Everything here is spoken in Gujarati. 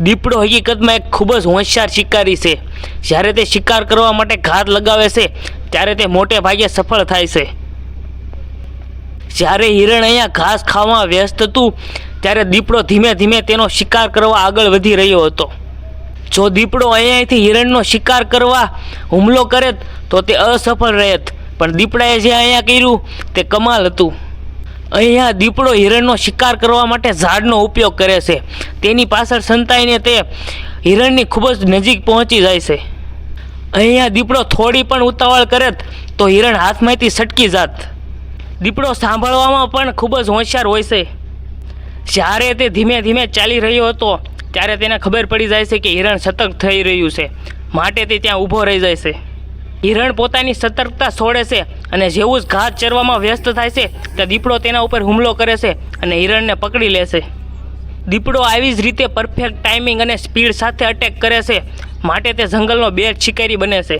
દીપડો હકીકતમાં એક ખૂબ જ હોશિયાર શિકારી છે। જ્યારે તે શિકાર કરવા માટે ઘાત લગાવે છે ત્યારે તે મોટે ભાગે સફળ થાય છે। જ્યારે હિરણ અહીંયા ઘાસ ખાવામાં વ્યસ્ત હતું ત્યારે દીપડો ધીમે ધીમે તેનો શિકાર કરવા આગળ વધી રહ્યો હતો। જો દીપડો અહીંયાથી હિરણનો શિકાર કરવા હુમલો કરે તો તે અસફળ રહેત, પણ દીપડાએ જે અહીંયા કર્યું તે કમાલ હતું। અહીંયા દીપડો હિરણનો શિકાર કરવા માટે ઝાડનો ઉપયોગ કરે છે। તેની પાછળ સંતાઈને તે હિરણની ખૂબ જ નજીક પહોંચી જાય છે। અહીંયા દીપડો થોડી પણ ઉતાવળ કરે તો હિરણ હાથમાંથી છટકી જાત। દીપડો સાંભળવામાં પણ ખૂબ જ હોશિયાર હોય છે। જ્યારે તે ધીમે ધીમે ચાલી રહ્યો હતો ત્યારે તેને ખબર પડી જાય છે કે હિરણ સતર્ક થઈ રહ્યું છે, માટે તે ત્યાં ઊભો રહી જાય છે। હિરણ પોતાની સતર્કતા છોડે છે અને જેવું જ ઘાસ ચરવામાં વ્યસ્ત થાય છે ત્યાં દીપડો તેના ઉપર હુમલો કરે છે અને હિરણને પકડી લે છે। દીપડો આવી જ રીતે પરફેક્ટ ટાઈમિંગ અને સ્પીડ સાથે અટેક કરે છે, માટે તે જંગલનો બેસ્ટ શિકારી બને છે।